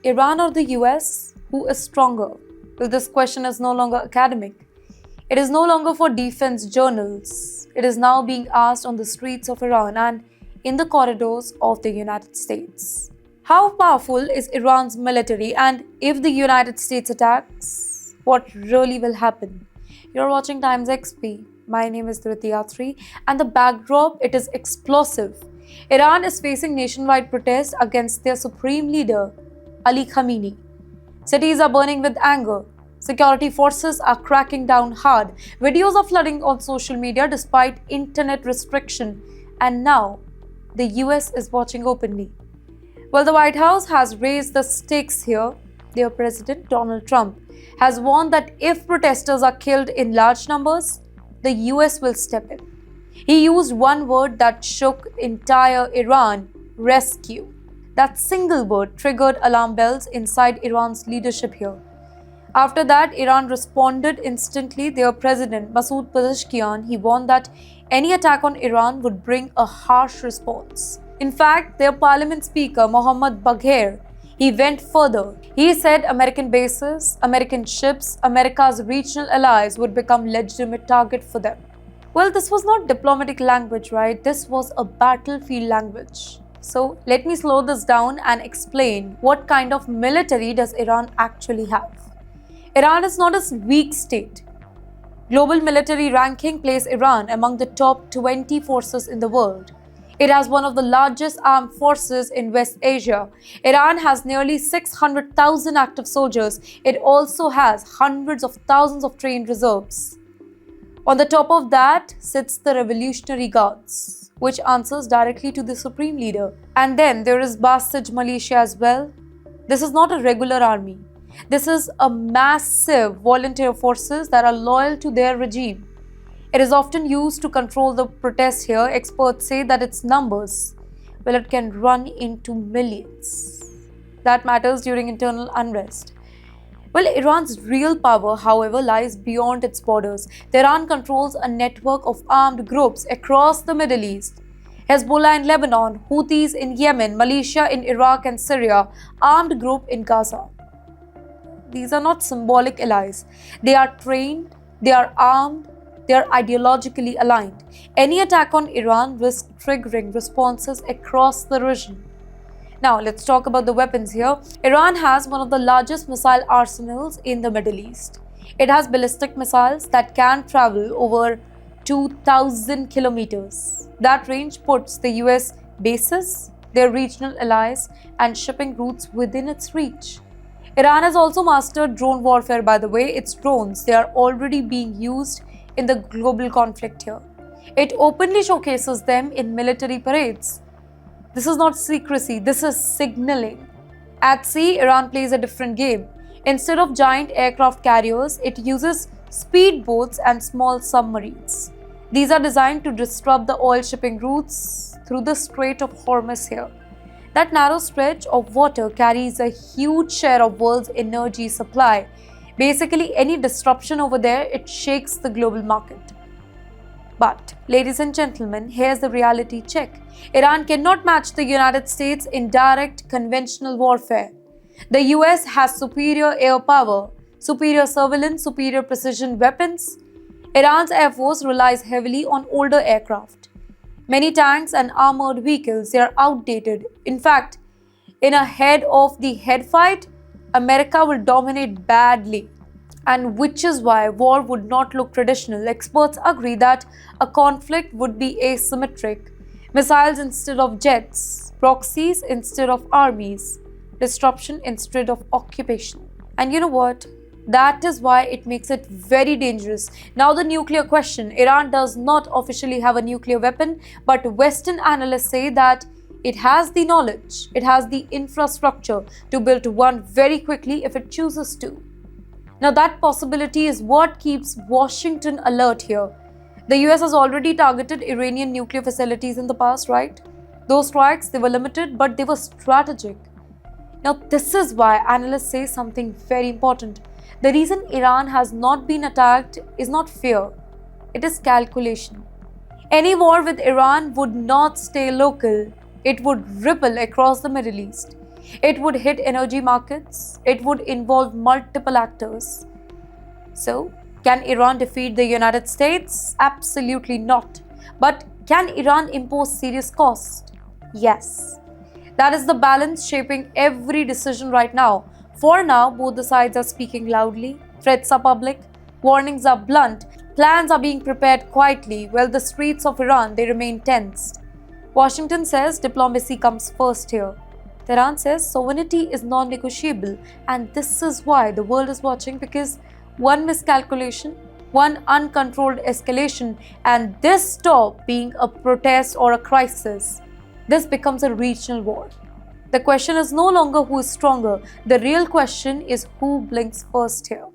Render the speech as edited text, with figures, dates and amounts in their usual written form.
Iran or the US? Who is stronger? Well, this question is no longer academic. It is no longer for defense journals. It is now being asked on the streets of Iran and in the corridors of the United States. How powerful is Iran's military, and if the United States attacks, what really will happen? You're watching Times XP. My name is Dhriti Yatri, and the backdrop, it is explosive. Iran is facing nationwide protests against their supreme leader, Ali Khamenei. Cities are burning with anger. Security forces are cracking down hard. Videos are flooding on social media despite internet restriction. And now, the US is watching openly. Well, the White House has raised the stakes here. Their President Donald Trump has warned that if protesters are killed in large numbers, the US will step in. He used one word that shook entire Iran: rescue. That single word triggered alarm bells inside Iran's leadership here. After that, Iran responded instantly. Their president, Masoud Pezeshkian, he warned that any attack on Iran would bring a harsh response. In fact, their parliament speaker, Mohammad Bagher, he went further. He said American bases, American ships, America's regional allies would become legitimate target for them. Well, this was not diplomatic language, right? This was a battlefield language. So let me slow this down and explain what kind of military does Iran actually have. Iran is not a weak state. Global military ranking places Iran among the top 20 forces in the world. It has one of the largest armed forces in West Asia. Iran has nearly 600,000 active soldiers. It also has hundreds of thousands of trained reserves. On the top of that sits the Revolutionary Guards, which answers directly to the supreme leader. And then there is Basij militia as well. This is not a regular army. This is a massive volunteer forces that are loyal to their regime. It is often used to control the protests here. Experts say that its numbers, well, it can run into millions. That matters during internal unrest. Well, Iran's real power, however, lies beyond its borders. Tehran controls a network of armed groups across the Middle East. Hezbollah in Lebanon, Houthis in Yemen, militia in Iraq and Syria, armed group in Gaza. These are not symbolic allies. They are trained, they are armed, they are ideologically aligned. Any attack on Iran risks triggering responses across the region. Now, let's talk about the weapons here. Iran has one of the largest missile arsenals in the Middle East. It has ballistic missiles that can travel over 2,000 kilometers. That range puts the US bases, their regional allies, and shipping routes within its reach. Iran has also mastered drone warfare, by the way. Its drones, they are already being used in the global conflict here. It openly showcases them in military parades. This is not secrecy, this is signaling. At sea, Iran plays a different game. Instead of giant aircraft carriers, it uses speedboats and small submarines. These are designed to disrupt the oil shipping routes through the Strait of Hormuz here. That narrow stretch of water carries a huge share of world's energy supply. Basically, any disruption over there, it shakes the global market. But, ladies and gentlemen, here's the reality check. Iran cannot match the United States in direct conventional warfare. The US has superior air power, superior surveillance, superior precision weapons. Iran's air force relies heavily on older aircraft. Many tanks and armored vehicles, they are outdated. In fact, in a head-of-the-head fight, America will dominate badly. And which is why war would not look traditional. Experts agree that a conflict would be asymmetric. Missiles instead of jets, proxies instead of armies, disruption instead of occupation. And you know what? That is why it makes it very dangerous. Now the nuclear question. Iran does not officially have a nuclear weapon, but Western analysts say that it has the knowledge, it has the infrastructure to build one very quickly if it chooses to. Now that possibility is what keeps Washington alert here. The US has already targeted Iranian nuclear facilities in the past, right? Those strikes, they were limited, but they were strategic. Now this is why analysts say something very important. The reason Iran has not been attacked is not fear, it is calculation. Any war with Iran would not stay local, it would ripple across the Middle East. It would hit energy markets, it would involve multiple actors. So, can Iran defeat the United States? Absolutely not. But can Iran impose serious cost? Yes. That is the balance shaping every decision right now. For now, both the sides are speaking loudly, threats are public, warnings are blunt, plans are being prepared quietly, while the streets of Iran they remain tensed. Washington says diplomacy comes first here. Tehran says sovereignty is non-negotiable, and this is why the world is watching, because one miscalculation, one uncontrolled escalation, and this stop being a protest or a crisis, this becomes a regional war. The question is no longer who is stronger, the real question is who blinks first here.